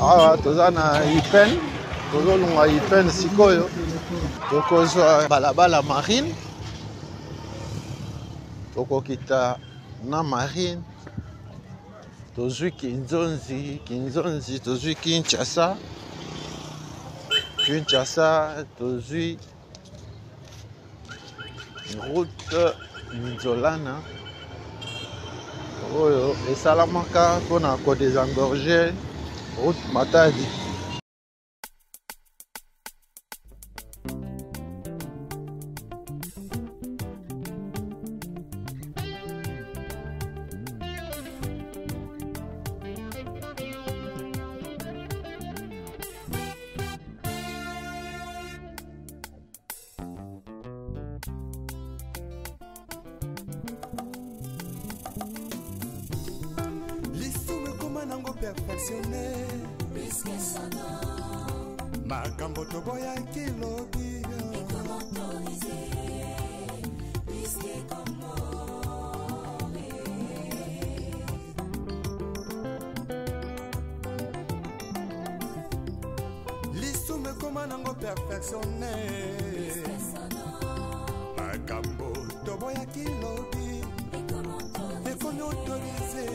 Awa toza na Ipen, tozolunga Ipen sikoyo. Tokozwa balabala Marine. Tokokita na Marine. Tozwi Kinzonzi, tozwi Kinshasa. Kinshasa, tozwi route Nzolana. Oyo esalamaka mpona kodésengorger route Matadi. Perfectionné makambo toboya kilobi lisume koma nango perfectionné makambo toboya kilobi ekomi autorisé.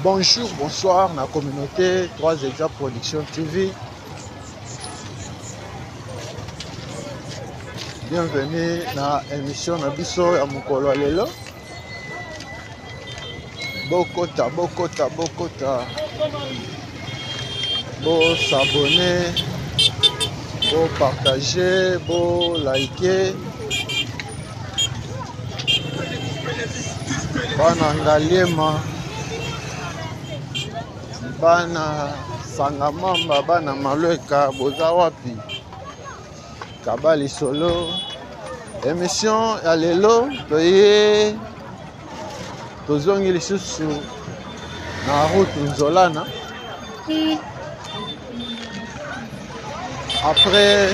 Bonjour, bonsoir, la communauté 3 Exemples Production TV. Bienvenue dans l'émission Nabiso ya Mukolo Lelo. Bokota. Bo s'abonner, bo partager, bo liker. Bana ngaliema. Bana Sangamamba, bana Malweka, boza wapi Kabali solo. Émission ya lelo toye tozongi lisusu na route Nzolana. Après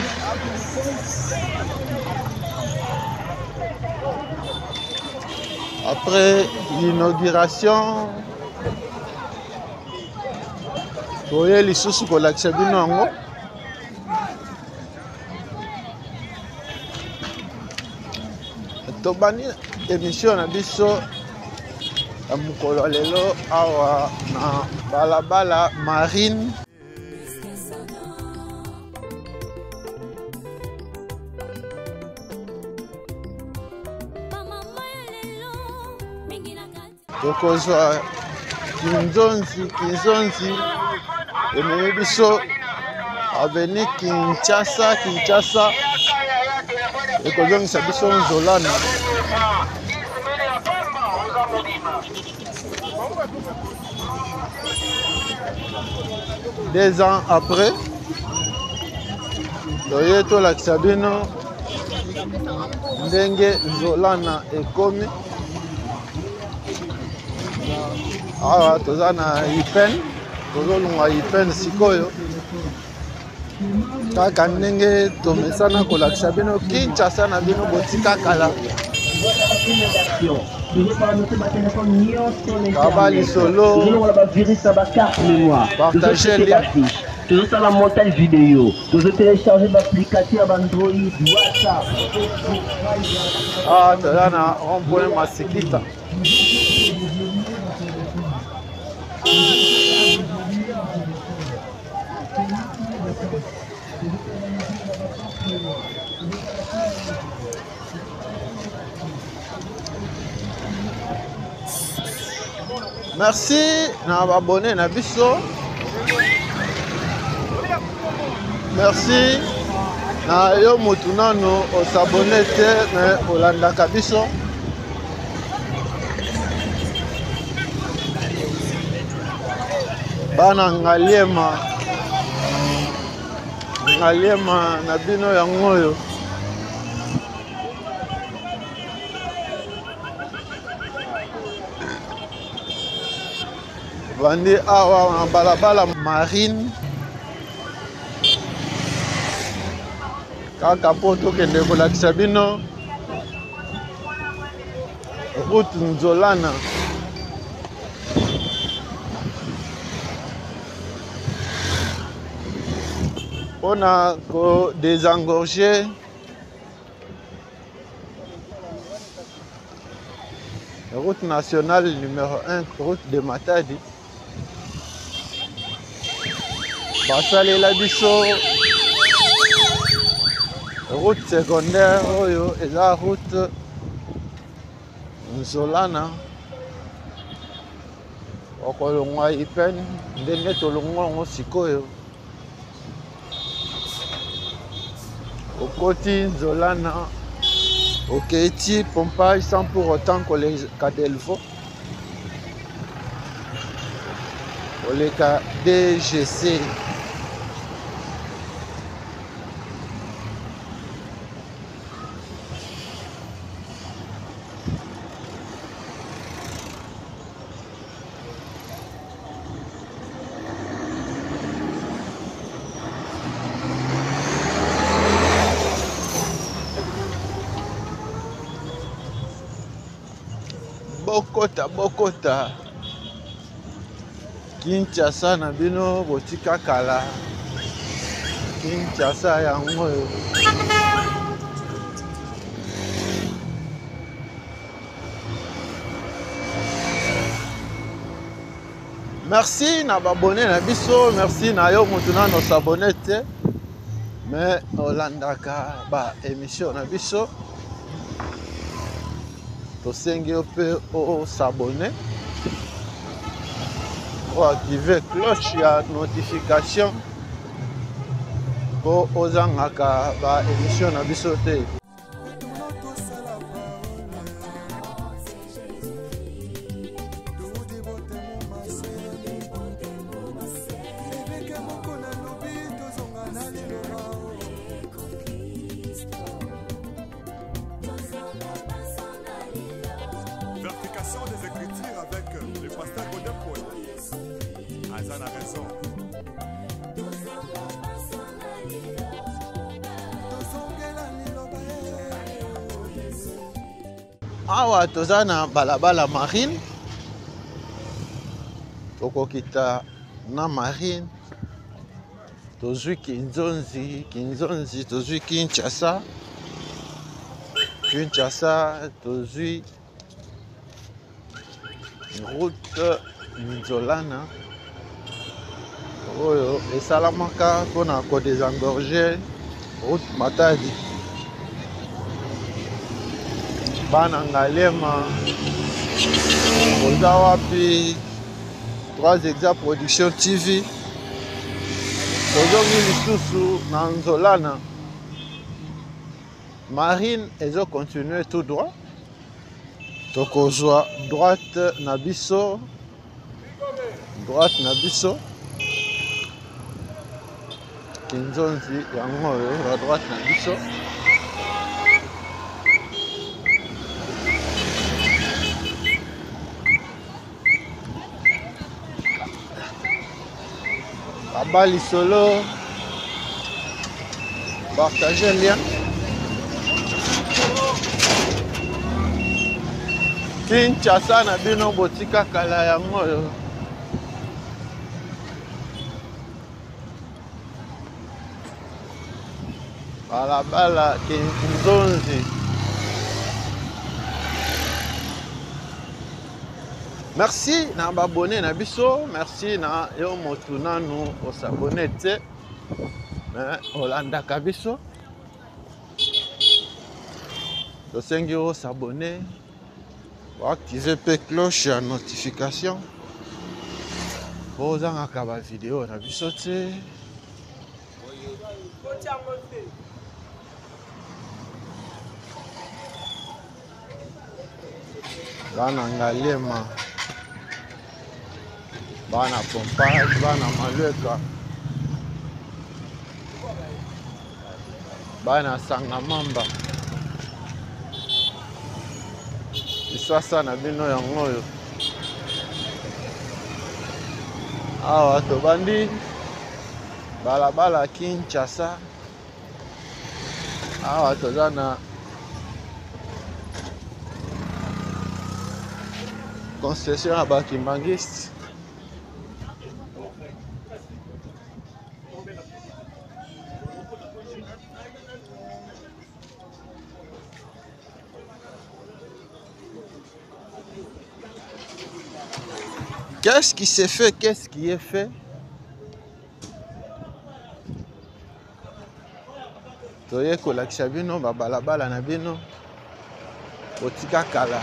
l'inauguration toye lisusu kolakisa bino yango. Tobani émission na biso ya mukolo lelo awa na balabala Marine. Tokozwa Kinzonzi ememi biso aveni Kinshasa ekozongisa biso Nzolana. Deux ans après toye tolakisa bino ndenge Nzolana ekomi. Awa toza na Ipen, tozolunga Ipen sikoyo. Kaka ndenge tomesana kolakisa bino Kinshasa na bino botika kala. Kabali solo. Partagez le lien. Toujours sur la montage vidéo. Toujours télécharger l'application Android, WhatsApp. Ah, toza na rond-point Masikita. Merci na abonné na biso. Merci na yo mutu nano osabone te mais olandaka biso. Bana ngaliema na bino yango oyo. Bandi awa na balabala Marine. Kaka po tokende kolakisa bino route Nzolana. On a désengorgé route nationale numéro 1, route de Matadi. Basale la biso route secondaire oyo eza route Nzolana okolongwa Ipen ndenge tolongwa ngo sikoyo okoti Nzolana oketi pompage sans pour autant koleka Delvaux koleka DGC. Bokota Kinshasa na bino botika kala Kinshasa yango merci na babone na biso, merci na yo mutu nano s'abonner te mais olandaka ba émission na biso tosengi pe o s'abonner ou activer cloche ya notification pour ozangaka ba émission na biso te. Vérification des écritures avec le pasteur Godin Paul. Azan a raison. Awa tozana balabala marine tokokita na marine tozwi Kinzonzi tozwi Kinshasa tozwi route Nzolana oyo esalamaka mpona kodésengorger route Matadi. Bana Ngalema oza wapi 3 Exa Production TV tozongi lisusu na Nzolana marine ezo continuer tout droit tokozwa droite na biso Kinzonzi yango oyo ya droite na biso Abali solo partager lien Kinshasa na bino botika kala yango oyo balabala Kinzonzi. Merci na babone na biso, merci na yo motu nanu osabone te mais olandaka biso tosengi osabone activer pe cloche ya notification po ozangaka ba video na biso te. Bana Ngalema bana pompage bana malweka bana Sangamamba isasa na bino yango oyo awa tobandi balabala Kinshasa awa toza na concession ya bakimangiste Qu'est-ce qui s'est fait? Qu'est-ce qui est fait? Toye kolakisa bino babalabala na bino botika kala.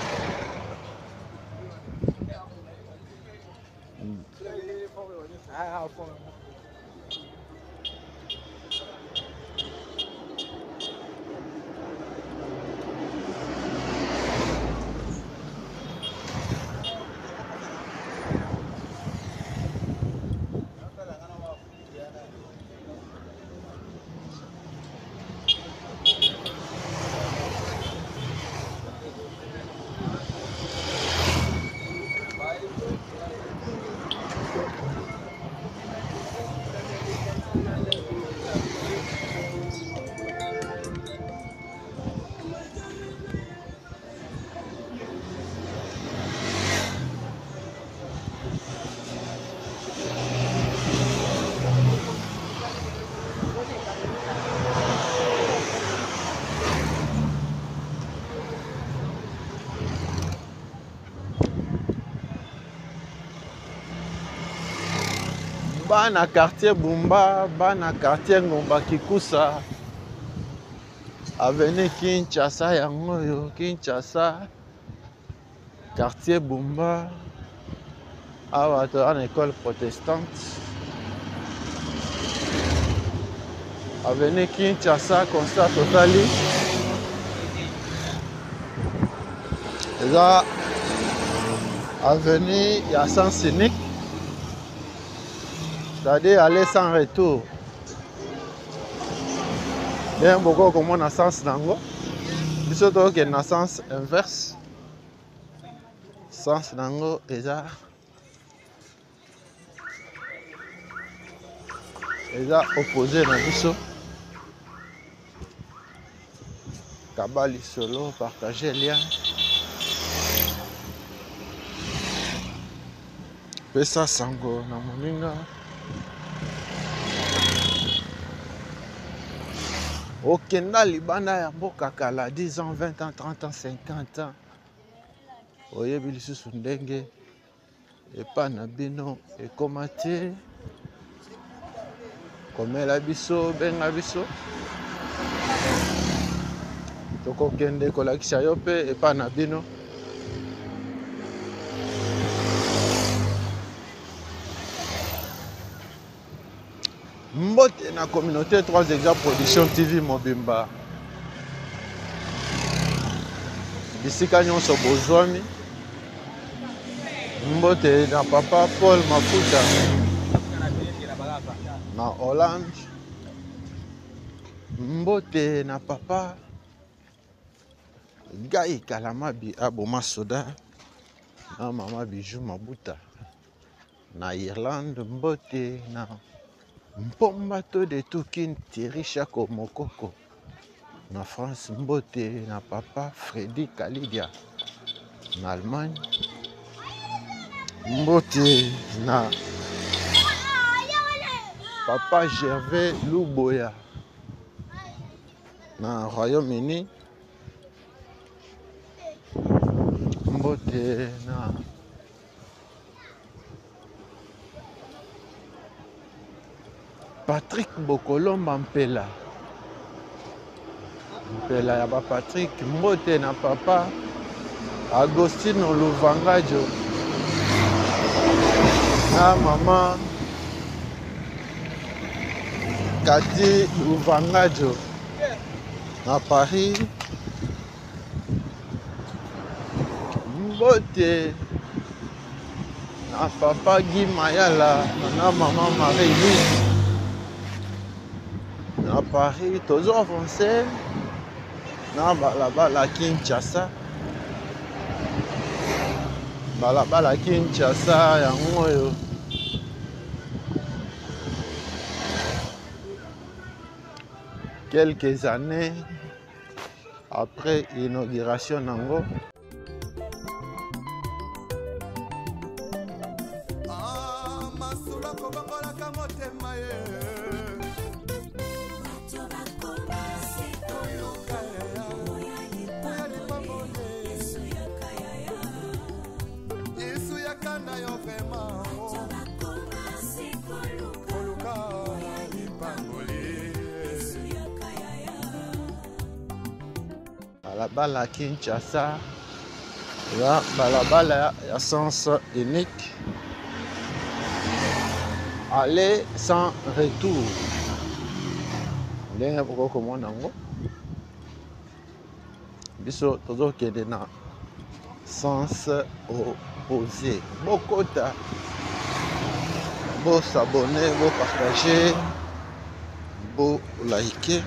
Bana quartier Bumba, bana quartier Ngomba Kikusa, avenue Kinshasa yangoyo, Kinshasa, quartier Bumba, awa to an école protestante, avenue Kinshasa, Constat Totali, là, avenue ya sens unique. C'est-à-dire aller sans retour. Bien beaucoup comme on a sens nango. Surtout qu'il y a sens inverse. Sens nango est opposé na biso. Kabali solo, partager lien. Pesa sango na moninga. Okenda libanda ya mboka kala 10 ans, 20 ans, 30 ans, 50 ans. Oyebi lisusu ndenge epa na bino ekoma te komela biso benga biso tokokende kolakisa yo mpe epa na bino. Mbote na communauté 3 Exa Production TV Mobimba. Bisika nyonso bozwami. Mbote na papa Paul Mafuta na Hollande. Mbote na papa Gai Kalamabi Aboma Soda na mama Bijou Mabuta na Irlande. Mbote na Mpomba to de Tukin Thierry Chako Mokoko na France. Mbote na papa Freddy Kalidia na Allemagne. Mbote na papa Gervais Luboya na Royaume-Uni. Mbote na Patrick Bokolomba Mpela. Mpela ya ba Patrick. Mbote na papa Agostino Luvangajo na mama Kati Luvangajo na Paris. Mbote na papa Guy Mayala na mama Marie-Louise na Paris. Toujours français na balabala Kinshasa. Balabala Kinshasa yango oyo quelques années après l'inauguration nango. Yesu yakana yo vraiment. balabala Kinshasa. Là, balabala à sens unique. Aller sans retour. Ndenge poko komona ngo. Biso tozokende na sens opposé. Bokota. Beau s'abonner, beau partager, beau liker.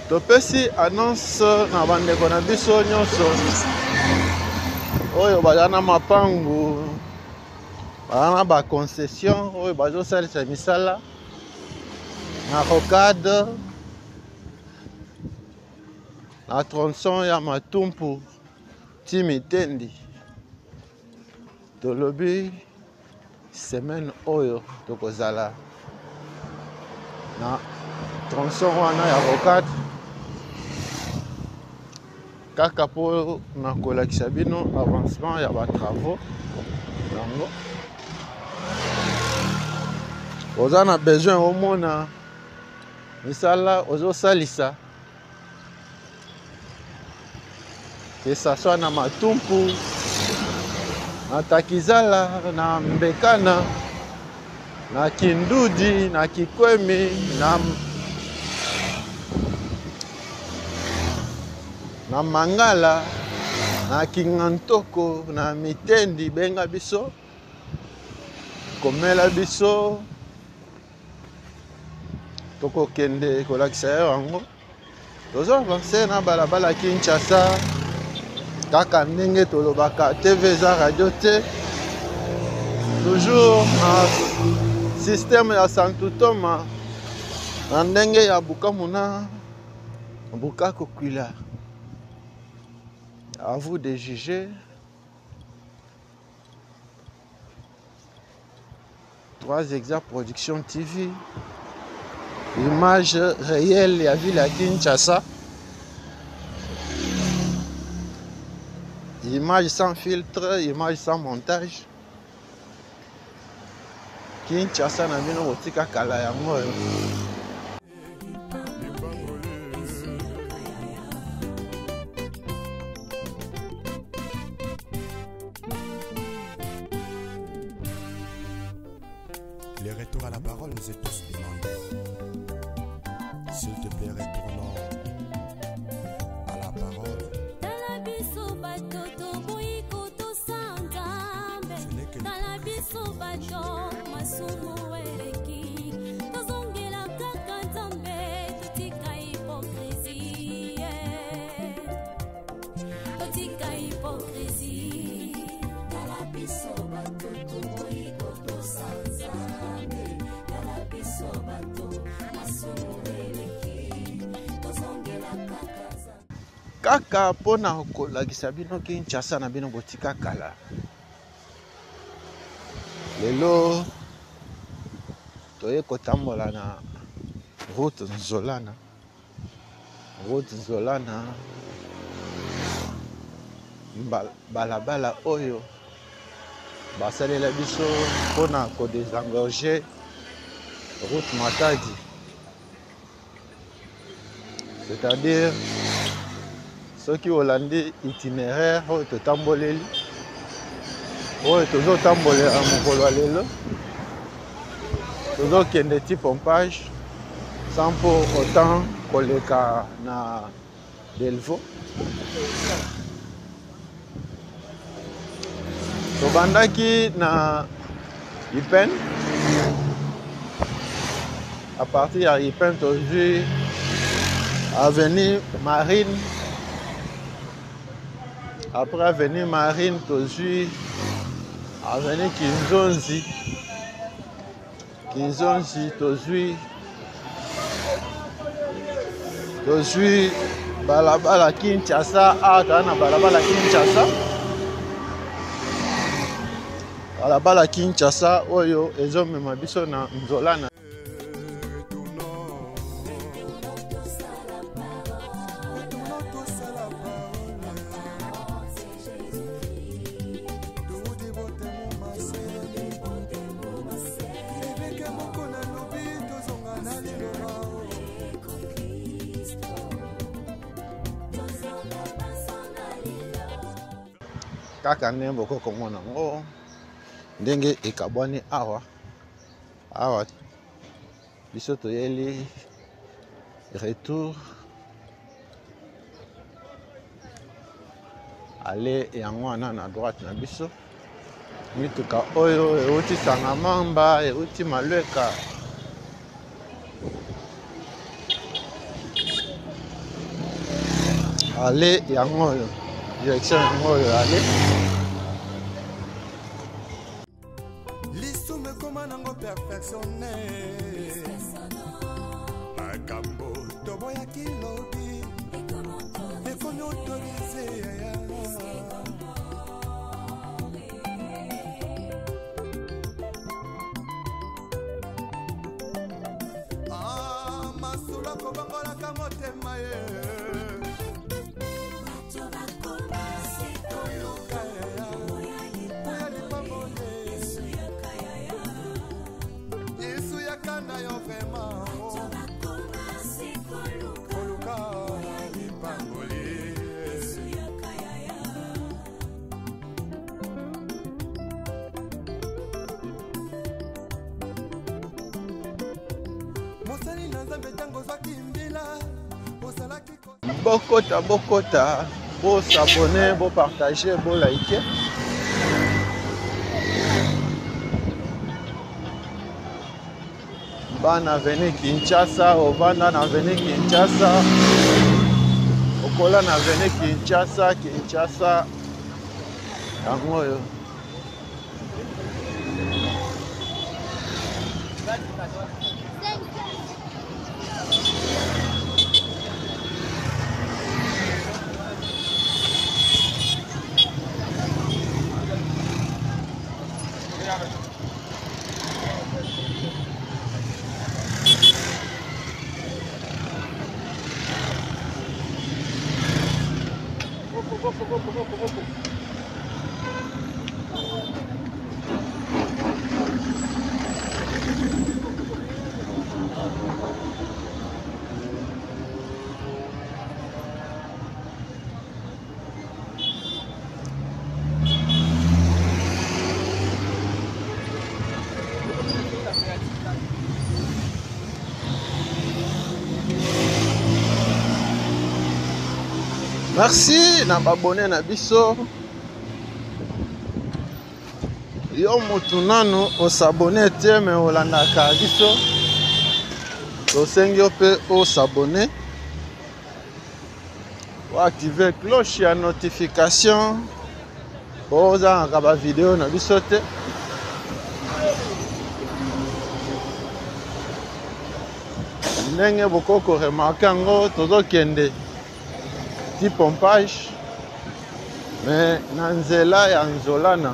Topesi annonce na bandeko na biso nyonso oyo bazana mapangu bazana ba concession oyo bazosalisa misala na rocade na tronçon ya Matumpu Timitendi. Tolobi semaine oyo tokozala na tronçon wana ya rocade kaka po na kolakisa bino avancement ya ba travaux yango oza na besoin omona misala ozosalisa que ça soit na Matumpu na Takizala na Mbekana na Kindudi na Kikwemi na Mangala na Kingantoko na Mitendi benga biso komela biso toko kende kolakisa yango tozo avancer na balabala Kinshasa kaka ndenge tolobaka TV za radio te toujours na système ya Santutoma na ndenge ya Bukamuna Bukakokwila. À vous de juger. 3 Exemples Production TV. Image réelle ya ville ya Kinshasa. Image sans filtre, image sans montage. Kinshasa na bino botika kala yango. Les retours à la parole nous est tous demandés. S'il te plaît, retournons à la parole. Ce n'est que kaka pona kolakisa bino Kinshasa na bino botika kala. Lelo toye kotambola na route Nzolana. Route Nzolana balabala oyo basalela biso pona ko désengorger route Matadi. C'est-à-dire ceux qui Hollandi itinéraire oyo totamboleli oyo tozotambolela mokolo lelo tozokende ti pompage sans pour autant koleka na Delvaux. Tobandaki na Ipen. À partir ya Ipen tozwi avenue Marine. Après avenue Marine tozwi avenue Kinzonzi. Kinzonzi tozwi balabala Kinshasa ata na balabala Kinshasa. Balabala Kinshasa oyo ezomema biso na Nzolana. kaka ndenge bokokomona ngo ndenge ekabwani awa awa biso toyeli retour ale yango wana na droite na biso mituka oyo euti Sangamamba euti Malweka ale yango oyo direction yango oyo ale lisume koma nango perfectionne makambo toboya kilobi ekomi autorise masula kobakolaka motema ye bokota bo s'abonner bo partager bo liker bana veni Kinshasa obanda na veni Kinshasa okola na veni Kinshasa yango oyo merci na babone na biso yo mutu nanu osabone te me olandaka biso tosengi yo mpe osabone oactive cloche ya notification po ozangaka bavideo na biso te ndenge bokoko remarke yango tozokende petit pompage mais na nzela ya Nzolana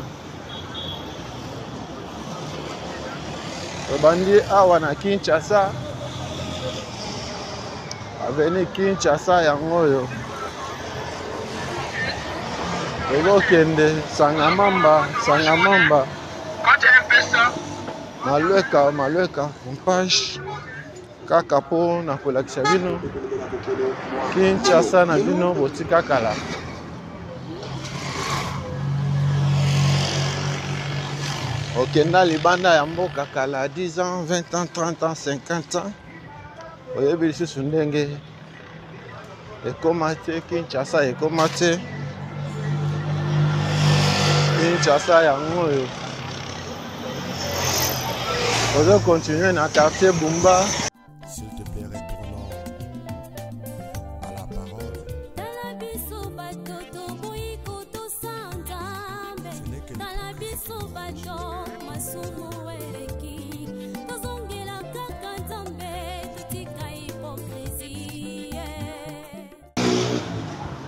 tobandi awa na Kinshasa aveni Kinshasa yango oyo tozokende Sangamamba Malweka pompage kaka po na kolakisa bino Kinshasa na bino botika kala okenda libanda ya mboka kala 10 ans 20 ans 30 ans 50 ans oyebi lisusu ndenge ekoma te Kinshasa ekoma te Kinshasa yango oyo ozo continuer na quartier Bumba. S'il te plaît, retournons à la parole.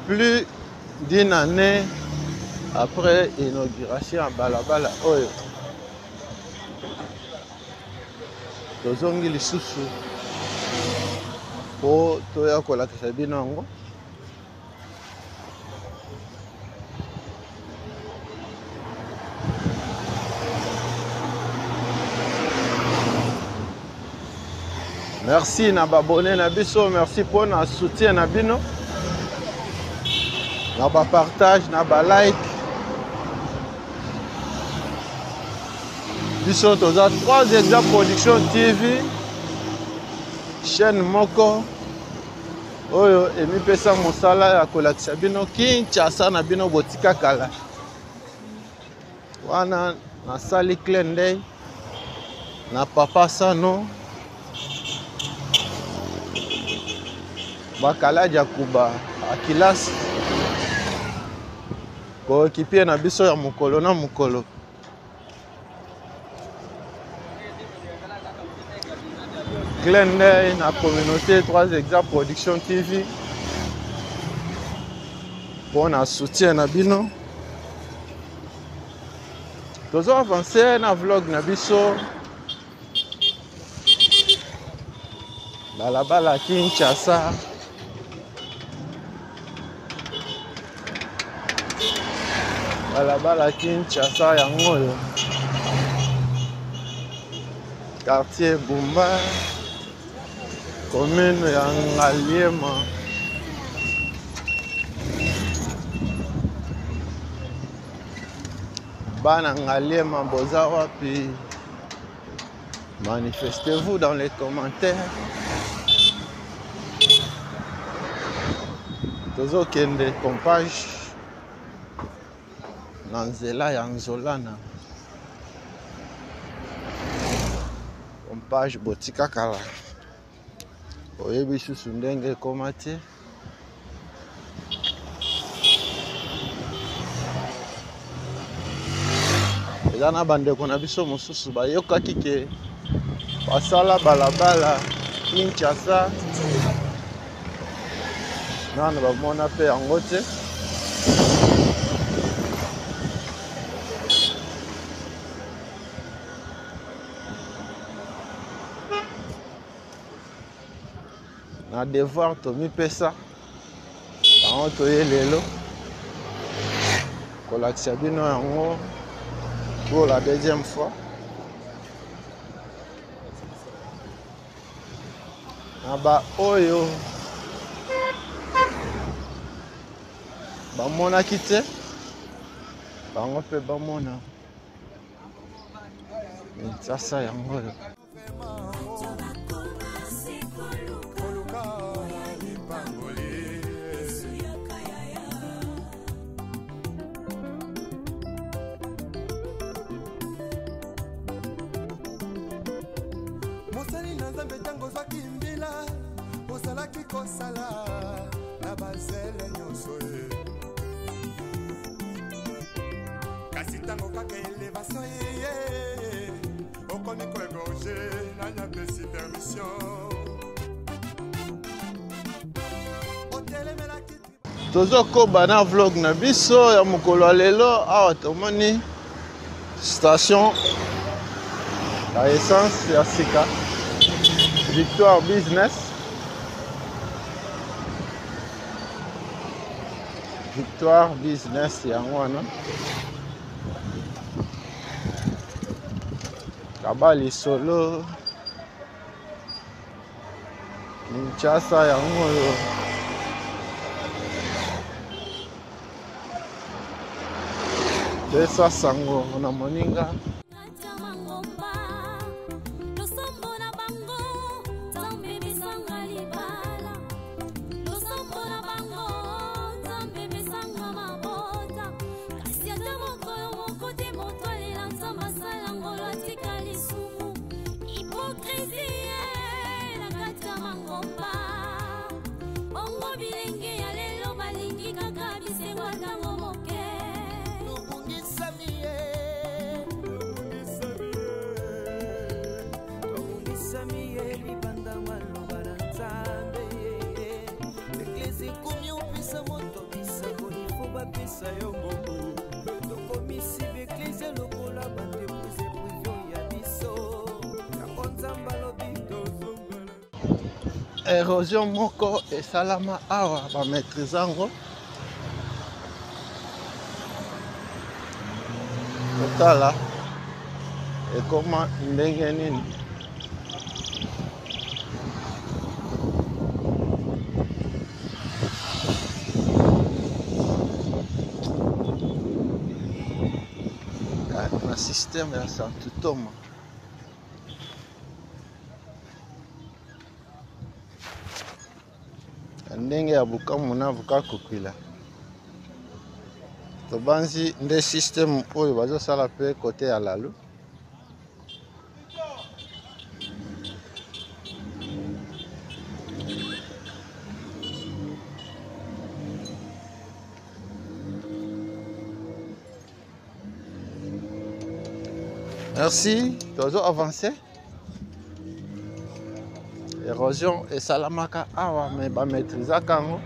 Plus d'une année après l'inauguration à Balabala oyo tozongi lisusu po toya kolakisa bino yango merci na babone na biso merci pour na soutien na bino na ba partage na ba like biso toza 3 exemples production TV chaîne moko oyo emipesa mosala ya kolakisa bino Kinshasa na bino botika kala wana nasali clin d'œil na Papa Sano bakaladi ya kuba akilasi koekipie na biso ya mokolo na mokolo. Clin d'œil na communauté 3 exemples production TV pour na soutien na bino. Tozo avancer na vlog na biso balabala Kinshasa. Balabala Kinshasa yango yo. Quartier Bumba, commune ya Ngaliema. Bana Ngaliema boza wapi? Manifestez-vous dans les commentaires. Tozo kende pompage na nzela ya Nzolana. Pompage botika kala. Oyebi susu ndenge ekoma te. Eza na bandeko na biso mosusu bayokaki ke basala balabala Kinshasa nana bamona mpe yango te. Na devoir tomipesa yango toye lelo kolakisa bino yango pour la deuxième fois. Na ba oyo bamonaki te bango mpe bamona Kinshasa yango oyo. Mosali na Nzambe tango zwaki mbila osalaki kosala na bazele nyonso ye kasi tango kaka elevation ye okomi koegorge nanya pesi permission otelemelaki tozokoba na vlog na biso ya mokolo ya lelo awa tomoni station la essence ya sika Victoire Business. Victoire Business yango wana Kabali Solo Kinshasa yango yo. Pesa sango na moninga érosion moko esalama awa ba maîtrise yango totala ekoma ndenge nini. système ya Santo Toma. Ndenge ya bukamu na buka kokwila. Tobanzi nde système oyo bazosala pe côté ya Lalu. Merci, toujours avancé. Érosion et salamaka awa mais ba maîtriser kango.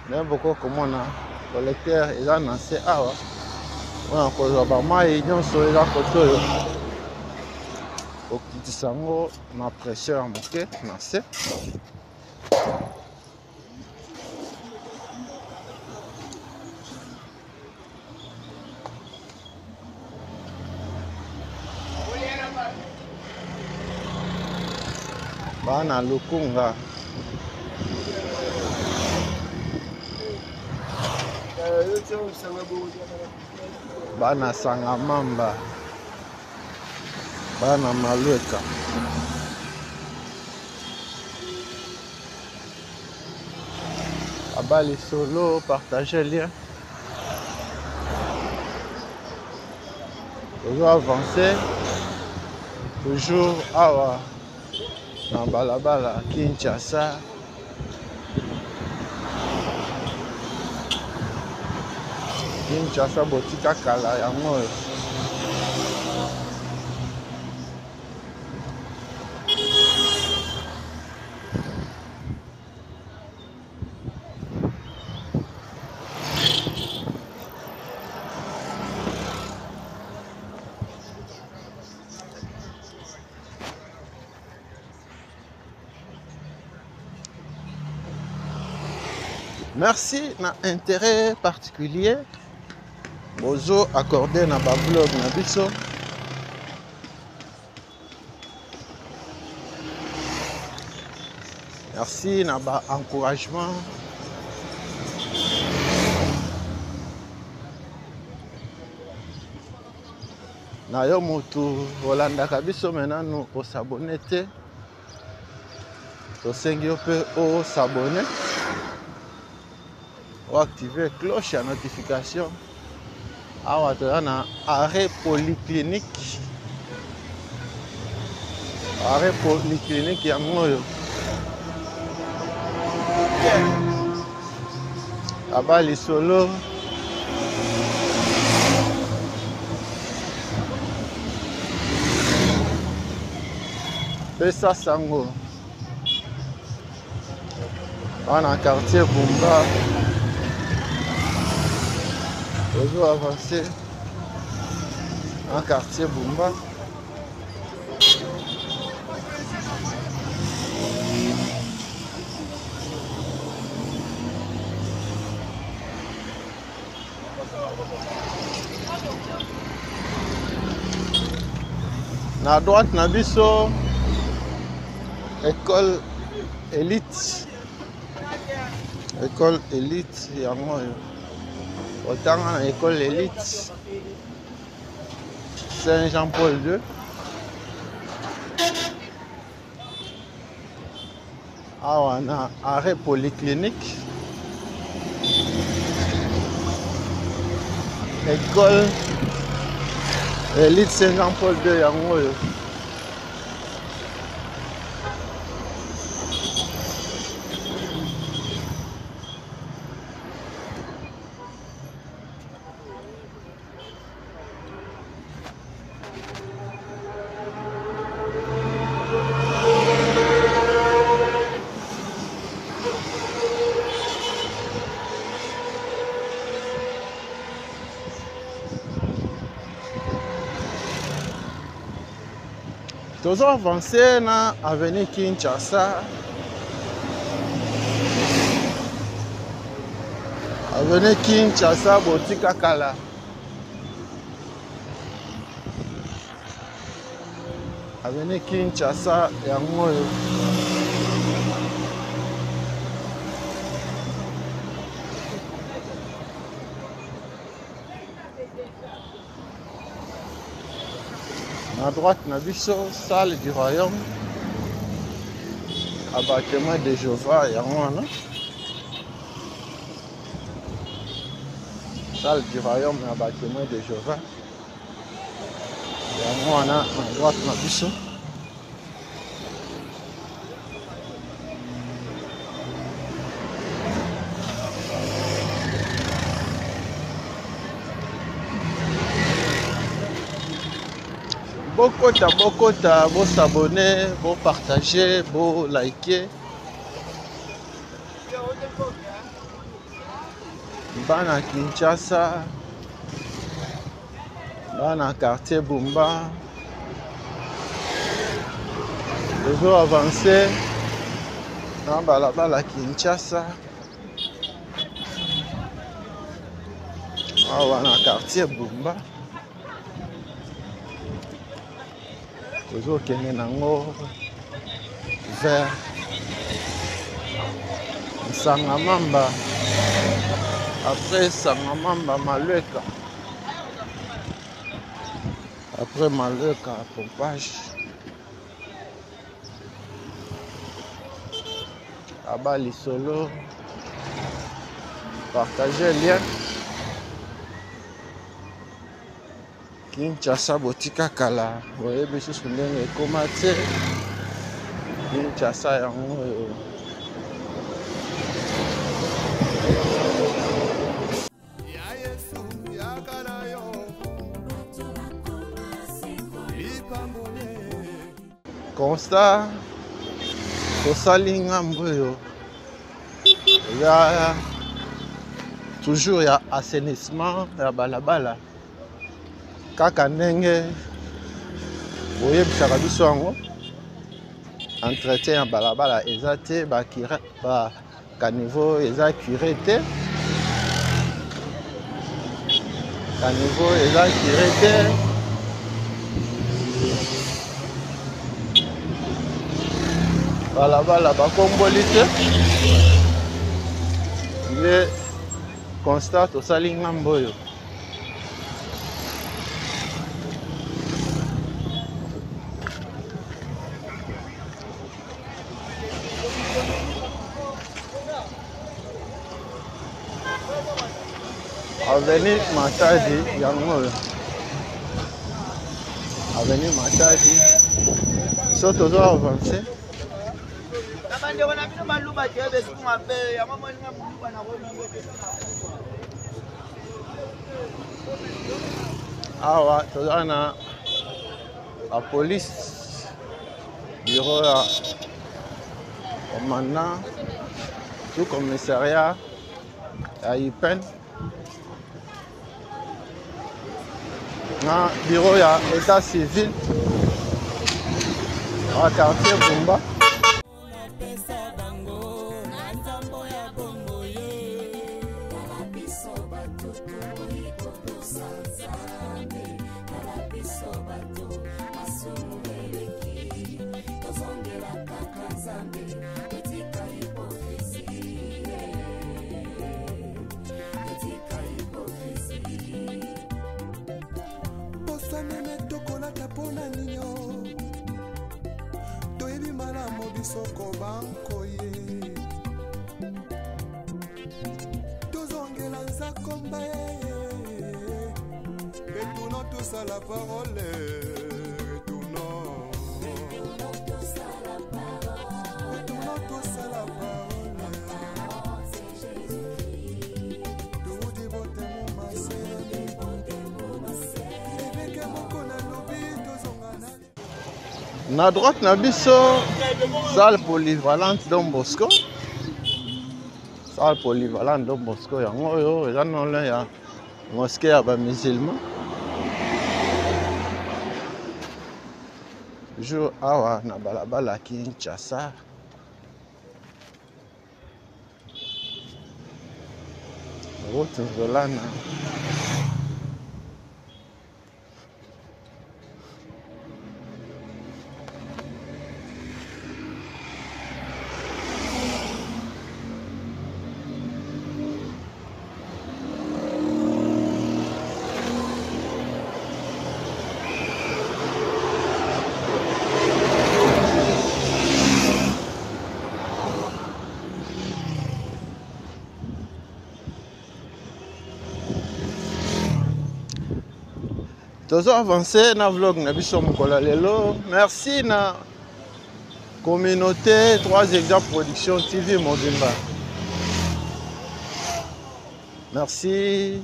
Mais beaucoup comme on a collecteur et là nancé awa. On a cause ba mai nyonso eza kotoyo. Okitisa ngo na presseur moke nancé. Bana lukunga bana sanga mamba bana malweka abali solo partager lien toujours avancer toujours awa na balabala Kinshasa. Kinshasa botika kala yango. Merci na intérêt particulier bozo accordé na ba vlog na biso. Merci na ba encouragement. Na yo motu olandaka biso menanu osabone te. Tosengi yo pe osabone. Ou activer cloche à notification. Awa toza na arrêt polyclinique. Arrêt polyclinique yango oyo. Abali solo. Pesa sango. Wana quartier Bumba. Toujours avancé en quartier Bumba. Na droite na biso école élite. École élite yango yo. Autant à l'école élite Saint-Jean-Paul II. Ah, on a arrêt polyclinique. École élite Saint-Jean-Paul II yango yo. Toujours avancé na avenue Kinshasa. Avenue Kinshasa botika kala. Avenue Kinshasa yango yo. À droite, na biso, salle du royaume. Abattement de Jéhovah, Yangwana. Salle du royaume, abattement de Jéhovah. Yangwana, à droite, na biso. Bokota, beau s'abonner, beau partager, beau liker. Bana Kinshasa, bana quartier Bumba. Toujours avancé dans balabala Kinshasa. Bana quartier Bumba. Toujours kene nango vers Sangamamba. Après Sangamamba, Maleka. Après Maleka, pompage. Abali solo. Partagez le lien. Kinshasa botika kala. Voyez biso ndenge ekoma te. Kinshasa yango oyo. Constat tosali ngambo oyo. Ya toujours ya assainissement ya balabala. Kaka ndenge boyebisaka biso yango entretien ya balabala eza te, ba caniveau eza curé te, caniveau eza curé te. Balabala bakomboli te. Nde constat tosali ngambo oyo. Avenue Matadi yango. Avenue Matadi. So toujours avancé. Awa toza na la police bureau ya commandant du commissariat ya IPEN na bureau ya état civil à quartier Bumba. Soko banko ye tozongela nzakomba retournons tous à la parole, retournons tous à la parole, tout dit bote mon massé eveke moko na lobi tozongana. Na droite na biso salle polyvalente Don Bosco. Salle polyvalente Don Bosco yango oyo eza nolo ya mosquée ya ba musulman. Toujours awa na balabala Kinshasa. Route Zolana. Tozo avancé na vlog na biso mokolo lelo. Merci na communauté 3 exemples production TV Mobimba. Merci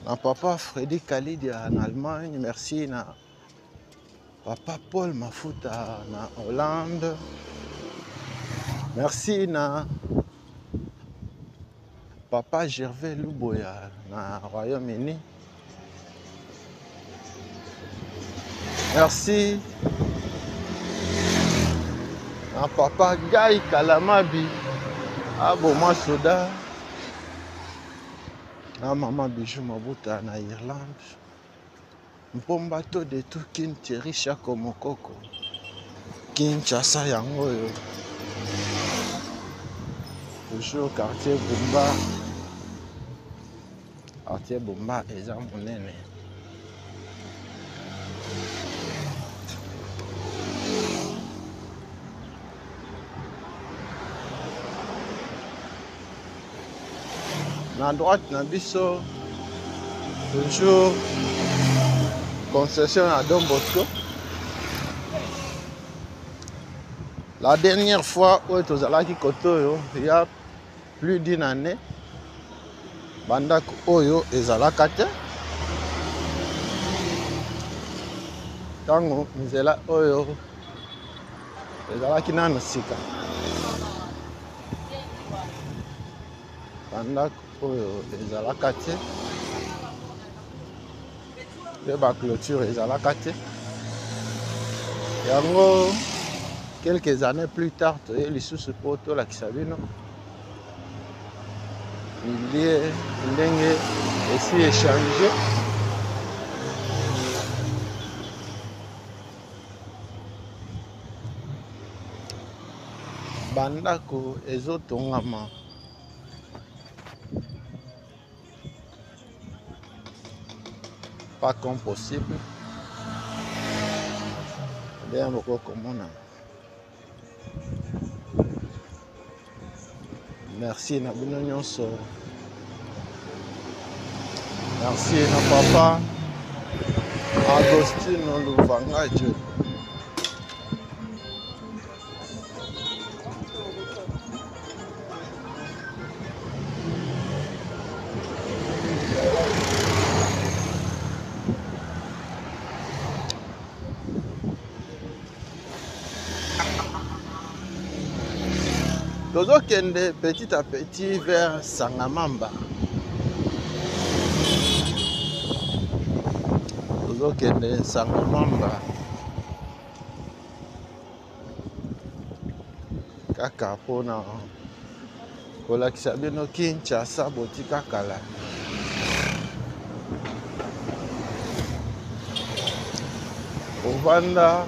na papa Freddy Khalid en Allemagne. Merci na papa Paul Mafuta na Hollande. Merci na papa Gervais Luboya na Royaume-Uni. Merci na papa Guy Kalamabi à Boma Soda. Na maman Bijou Mabuta na Irlande. Mpombato de tout Thierry Chako Mokoko. Kinshasa yango yo. Toujours quartier Bumba. Quartier Bumba eza monene. Na droite na biso toujours concession à Don Bosco. La dernière fois où tozalaki kotoyo il y a plus d'une année bandako oyo ezalaka te tango nzela oyo ezalaki nano sika bandako oyo ezalaka te pe ba clôture ezalaka te yango quelques années plus tard toye lisusu po tolakisa bino milieu ndenge esi échangé bandako ezotongama pas comme possible bien beaucoup comme on a. Merci na bino nyonso. Merci na papa Agostino Luvangaje. Tozo kende petit à petit vers Sangamamba. Tozo kende Sangamamba. Kaka pona kolakisa bino Kinshasa botika kala. Ovanda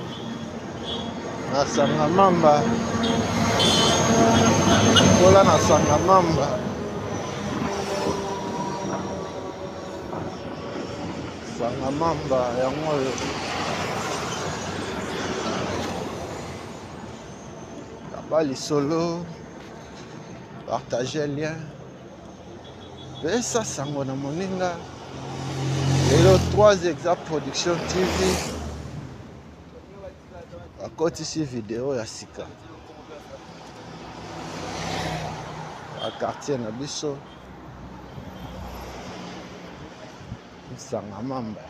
na Sangamamba. Kola na Sangamamba. Sangamamba yango oyo. Kaba lisolo. Partager lien. Pesa sango na moninga. Et le 3 exact production TV. À côté ici vidéo ya sika. À quartier na biso Sangamamba.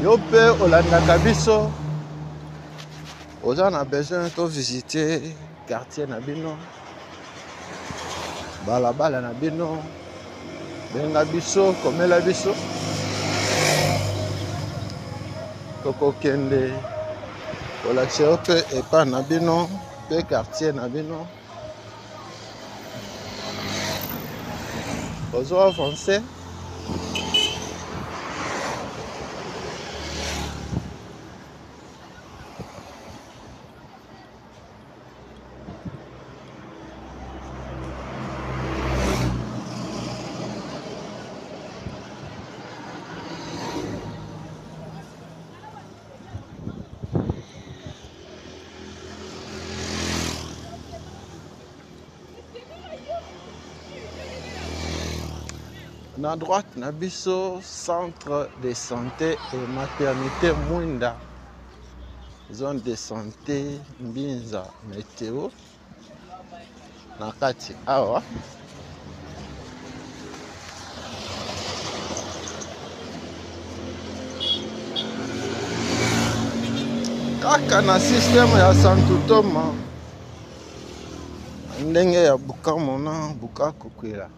Yo pe olandaka biso oza na besoin to visiter quartier na bino balabala na bino benga biso komela biso tokokende kolakisa yo mpe epa na bino mpe quartier na bino ozo avance Na droite na biso centre de santé et maternité Mwinda, zone de santé Mbinza météo na kati awa. Kaka na système ya Santutoma ndenge ya Bukavu na Bukakukwila.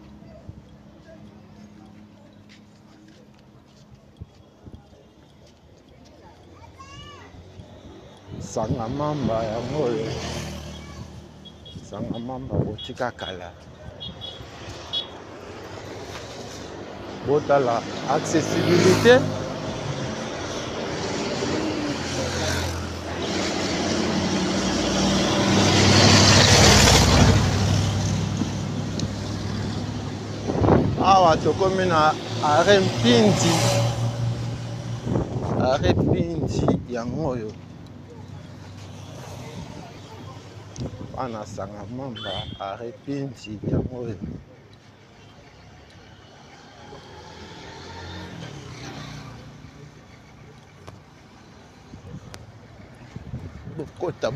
Sangamamba ya moyo, Sangamamba botika kala. Botala accessibilité. Awa tokomi na arrêt Mpindi, arrêt Mpindi ya moyo. Wana Sangamamba arrêt Mpindi ya moyo. Bokota,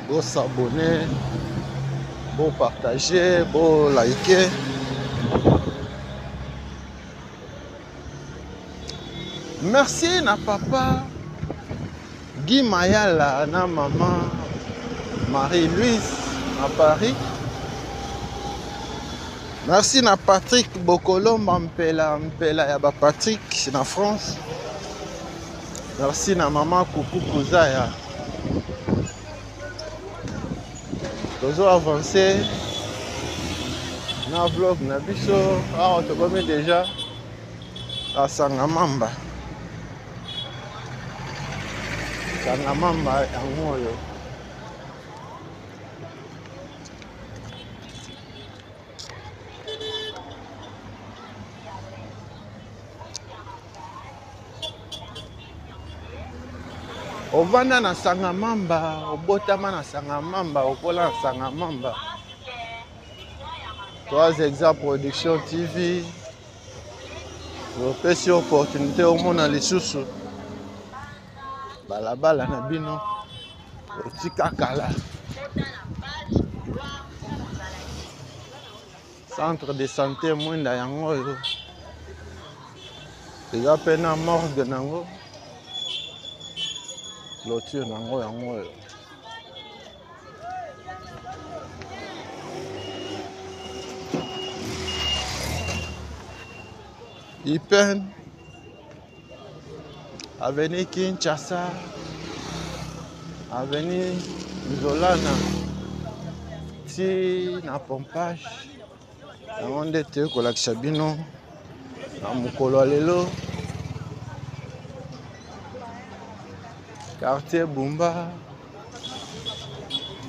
bo s'abonner, bo partager, bo liker. Merci na papa Guy Mayala na maman Marie-Louise à Paris. Merci na Patrick Bokolomba Mpela ya ba Patrick na France. Merci na maman Coucou Kouzaya. Tozo avancer na vlog na biso. Ah, on te déjà à Sangamamba. Sangamamba ya moyo. Ovanda na Sangamamba, obotama na Sangamamba, okola na Sangamamba. 3 exemples production TV. Opesi opportunité omona lisusu. Balabala na bino otika kala. Centre de santé Mwinda yango oyo. Eza pe na morgue nango. Clôture nango yango oyo. Ipen Avenue Kinshasa, Avenue Nzolana, ti na pompage. Yango nde te kolakisa bino na mokolo lelo. Quartier Bumba,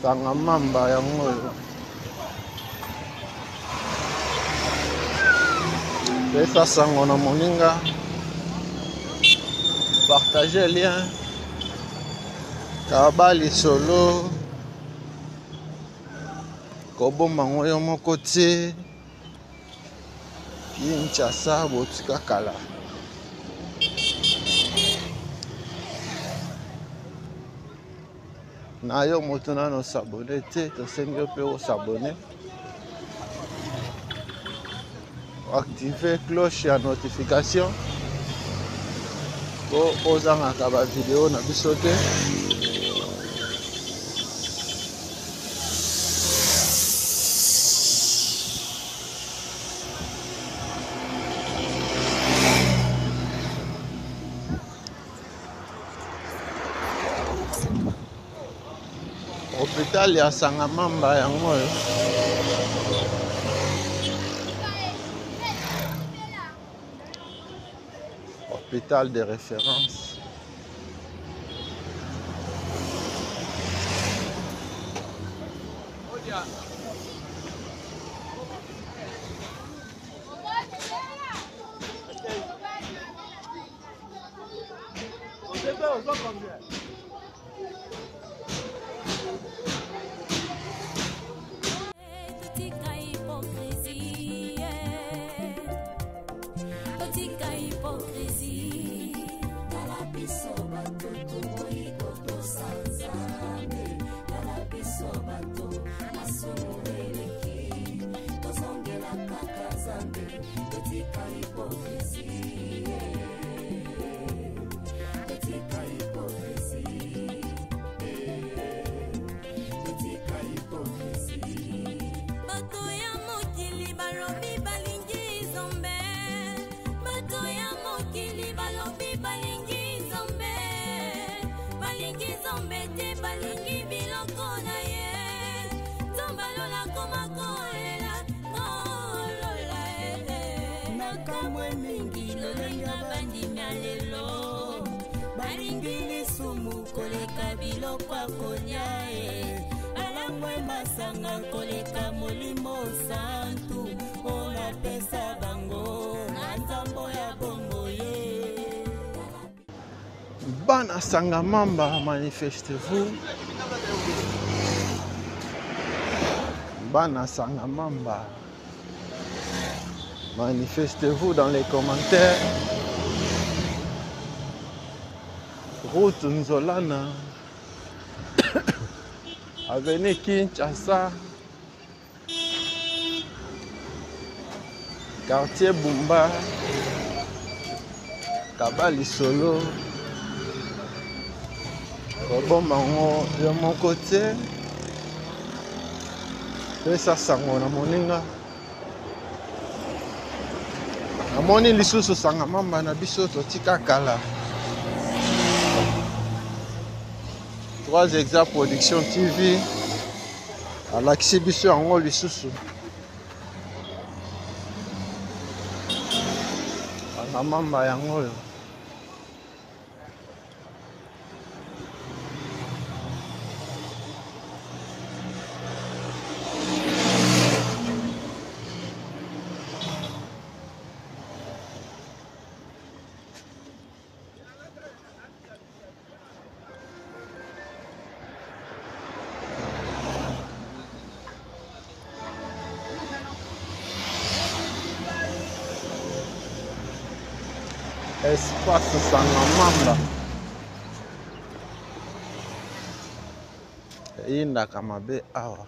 Sangamamba yango oyo. Pesa sango na moninga. Partagez le lien. Kabali solo. Kobomba ngoyo moko te. Kinshasa botika kala. Na yo moto nano s'abonner te, tosengi pe o s'abonner. Activer cloche ya notification. Ko ozanga ba vidéo na biso te. Hôpital ya Sangamamba yango oyo. Hôpital de référence. Bana Sangamamba, manifestez-vous. Bana Sangamamba, manifestez-vous dans les commentaires. Route Nzolana, avenue Kinshasa, quartier Bumba, Kabali Solo. Bon, de mon côté, ça sango na moninga. Na moni lisusu Sangamamba na biso totika kala. 3 Exact Production TV à l'exhibition en lisusu. Sangamamba yango. Espace Sangamamba. Inda Kamabe awa.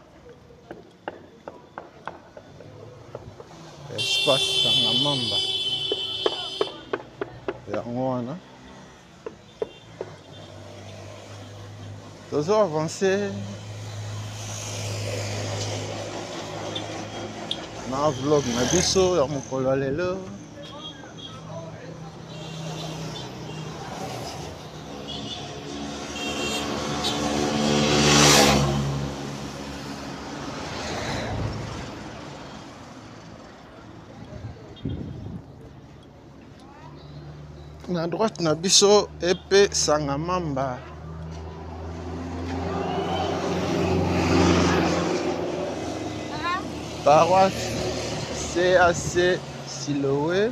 Espace Sangamamba. Yango wana. Tozo avancer. Na vlog na biso ya mokolo lelo. Na droite na biso épée Sangamamba. Paroisse CAC Siloé.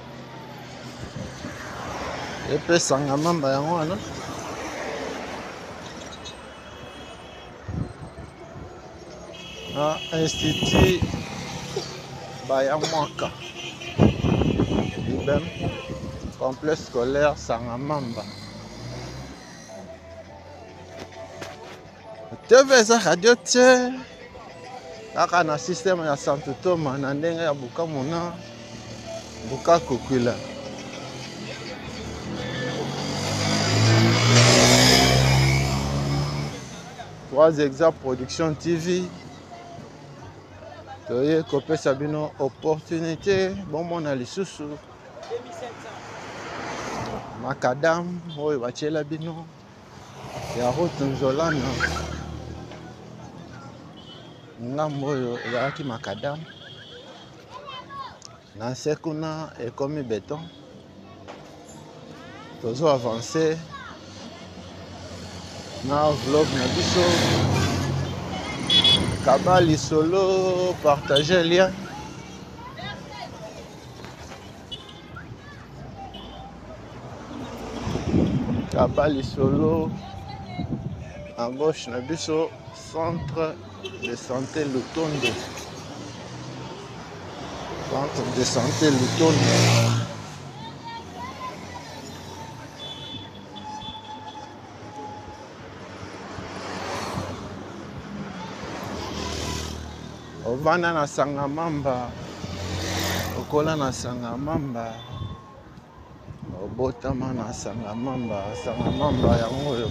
Épée Sangamamba yango wana. Na Institut Bayamwaka. Ibem. Complexe scolaire Sangamamba. TV za radio te. Kaka na système ya Santo Thomas na ndenge ya Bukamuna. Bukakukwila. Trois Exact Production TV. Toye kopesa bino opportunité. Bon mona lisusu. Macadam, oyo bachela bino ya route Nzolana. Ngambo oyo ezalaki macadam. Na sekuna ekomi béton. Tozo avancer na vlog na biso. Kabali Solo, partager lien. Kabali Solo, à gauche na biso centre de santé Lutondo. Centre de santé Lutondo. Ovana na sanga mamba, okola na sanga mamba, obotama na sanga mamba yango.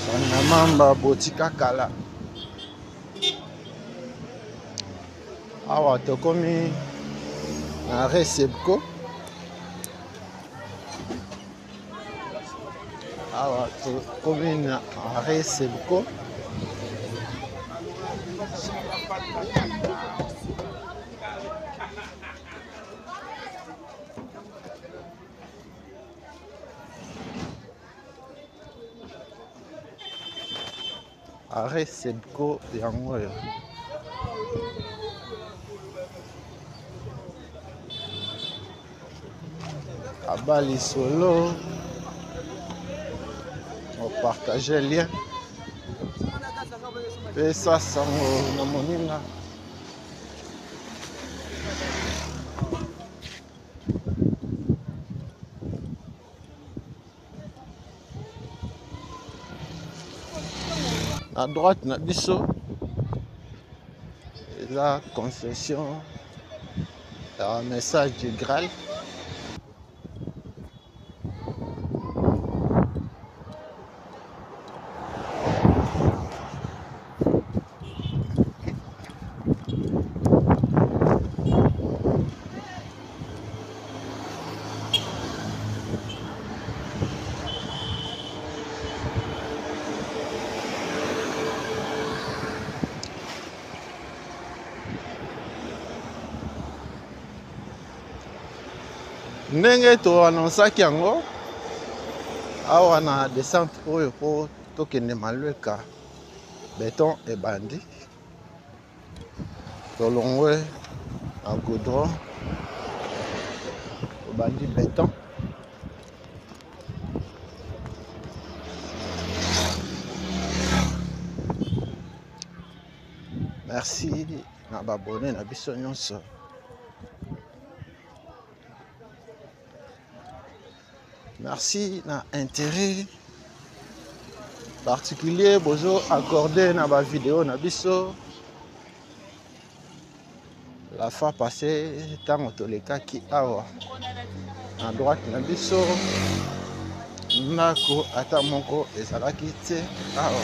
Sanga mamba botika kala. Awa tokomi na Resebco. Awa tokomi na Resebco. Resebco yango. Abali solo. On partage le lien. Et ça, ça na moninga. À droite, na biso. Et la concession. Un message du Graal. Ndenge to annonsaki yango awa na descente oyo po tokende Malweka béton ebandi tolongwe na goudron obandi béton merci na babone na biso nyonso. Merci na intérêt particulier bozo accordé na ba vidéo na biso. La fois passée tango tolekaki awa à droite na biso ndako ata moko ezalaki te awa.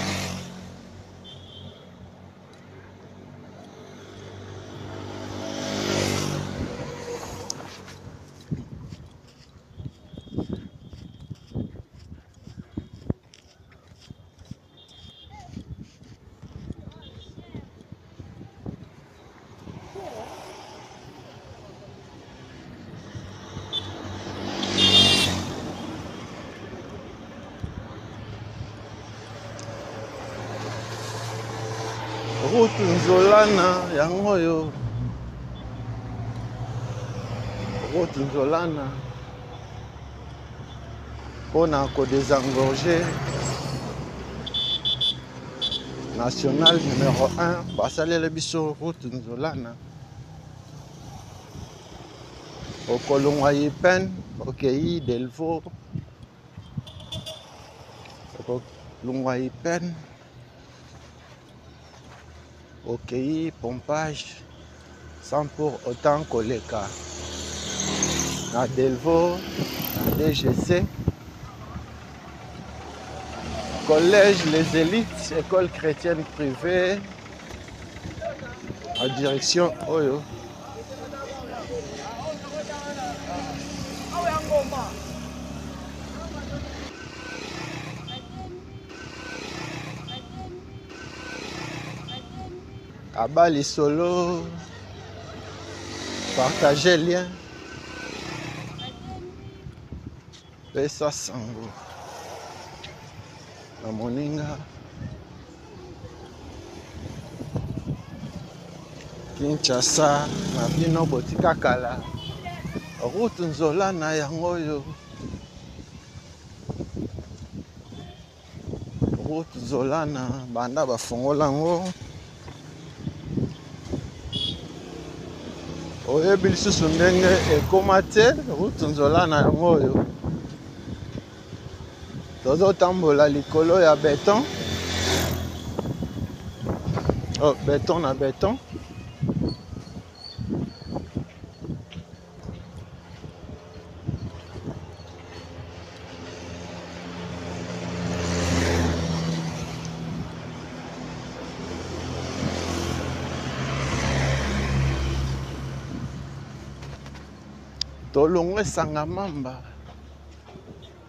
Route Nzolana yango yo. Route Nzolana on a désengorger national numéro 1 basale le biso route Nzolana au Kolongwa Yipen okei Delvaux Kolongwa Yipen okei pompage sans pour autant koleka na Delvaux na DGC collège les élites école chrétienne privée en direction Oyo. Abali solo, partagez le lien. Pesa sango. Na moninga. Kinshasa, na bino botika kala. Route Nzolana yango yo. Route Nzolana banda bafongola ngo. Oyebi lisusu ndenge ekoma te route Nzolana yango oyo tozotambola likolo ya beton Oh, béton na béton. Tolongo esanga mamba.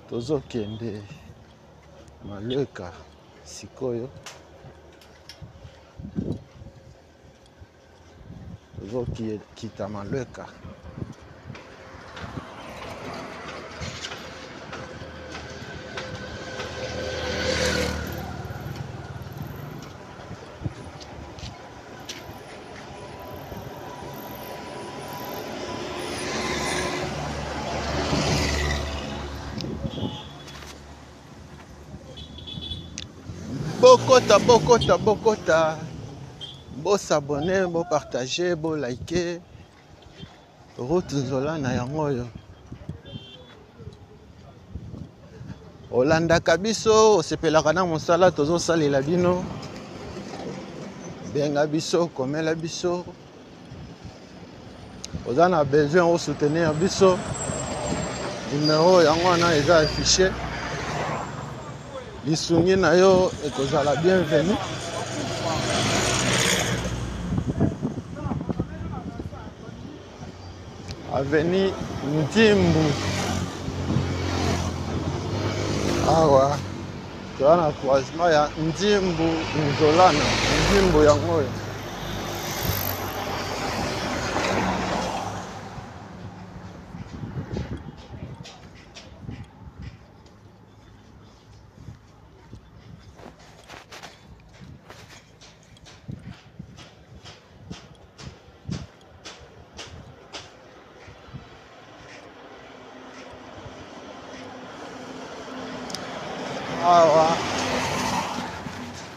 Tozokende Malweka sikoyo. Tozokita Malweka. Bokota. Bo s'abonner, bo partager, bo liker. Route Nzola na yango yo. Olanda kabiso, osepelaka na mosala tozo salela bino. Benga biso, komela biso. Oza na besoin de soutenir biso. Numéro yango wana eza affiché. Lisungi na yo ekozala bienvenue. Avenue Ndimbu. Awa. Toa na croisement ya Ndimbu Nzolana. Ndimbu yango yo. Awa.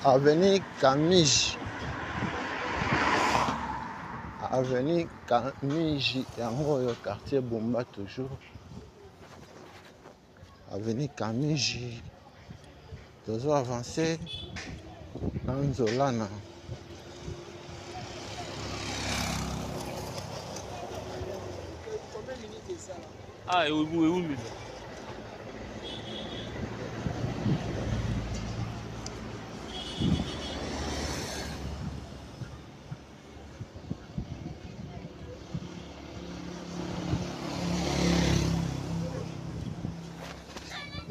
Avenue Camige. Avenue Camige yango yo quartier Bomba toujours. Avenue Camige. Tozo avancer dans Nzolana. Ah, oui.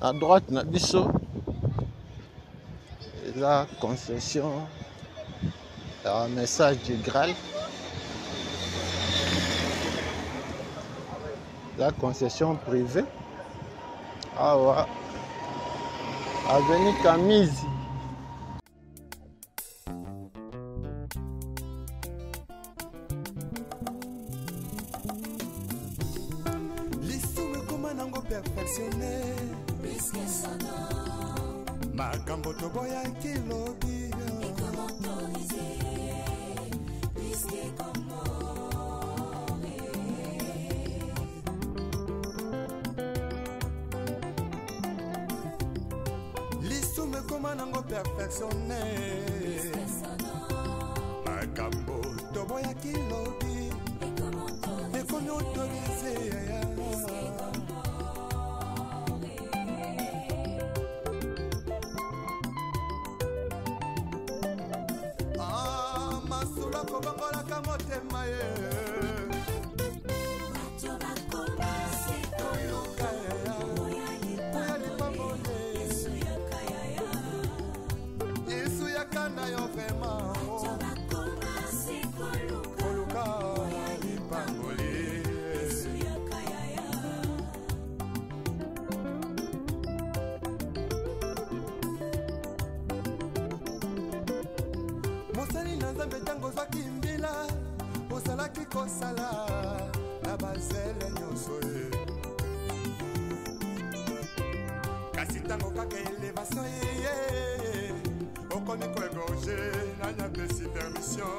À droite, na biso. La concession. Un message du Graal. La concession privée. Ah ouais. Avenue Camige. Perfectionné. Makambo toboya kilobi. Lisume koma nango perfectionné. Makambo toboya kilobi. Ekomi autorisé. Mosali na nzambe tango zwaki mbila osalaki kosala na bazele nyonso ye kasi tango kaka elevation ye okomi koegorge nanya pesi permission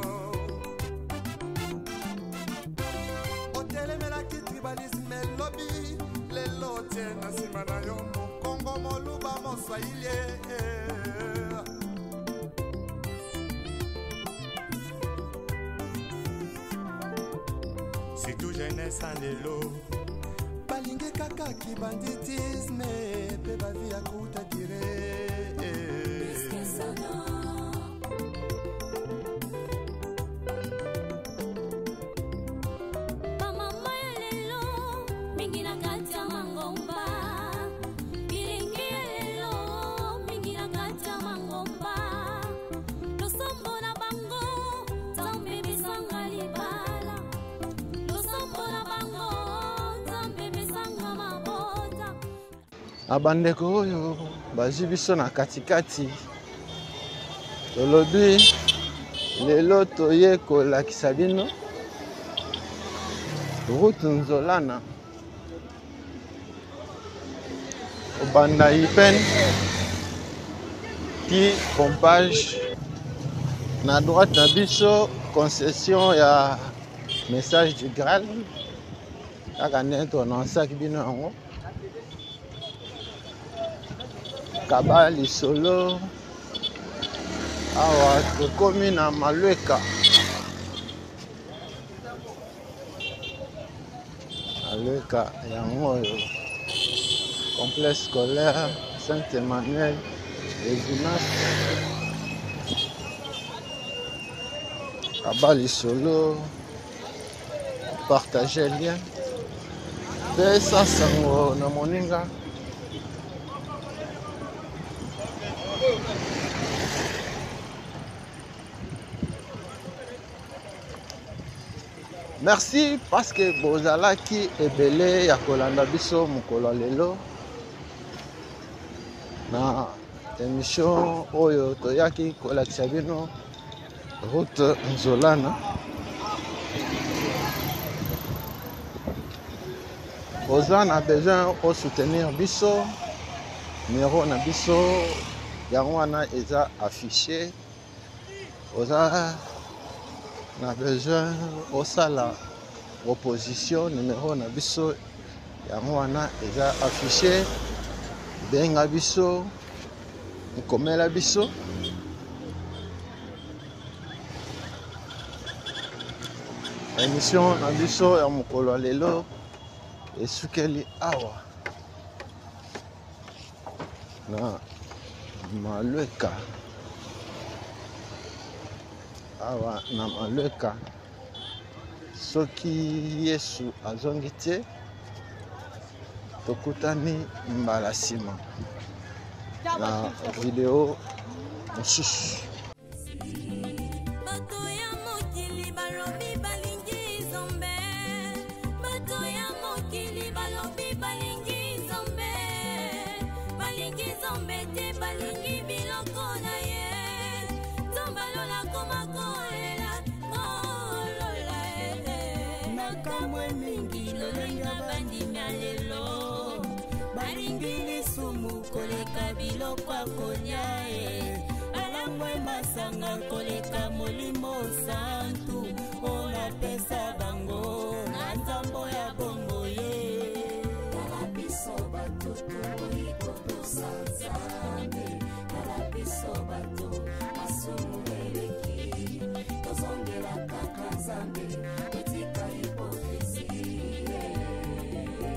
otelemelaki tribalisme lobi lelo tie na nsima na yo mokongo moluba moswahili sans lelo balingi kaka kibanditisme pe bavi ya kuta dire abandeko oyo bazwi biso na katikati tolobi lelo toye kolakisa bino route Nzolana obanda Ipen ti pompage na droite na biso concession ya message du Graal kaka nde tonansaki bino yango Kaba lisolo awa tokomi na Malweka yango oyo complexe scolaire Saint-Emmanuel Evinas Kaba lisolo partager lien pe sango na moninga. Merci parce que bozalaki ebele ya kolanda biso mokolo lelo na émission oyo toyaki kolakisa bino route Nzolana. Oza na besoin de soutenir biso numéro na biso yango wana eza affiché. Oza na besoin osala opposition numéro na biso yango wana eza affiché. Benga biso komela biso émission na biso ya mokolo lelo esukeli awa na Malweka soki Yesu azongi te tokutani mbala nsima na video mosusu. Baringili sumu koleka biloko akonya alangwe masanga koleka molimo santu ona pesa bango na nzambo ya bongo ye kalabiso batutu ikoto sanzame kalabiso batu asumu eleki tozongela kaka nzambe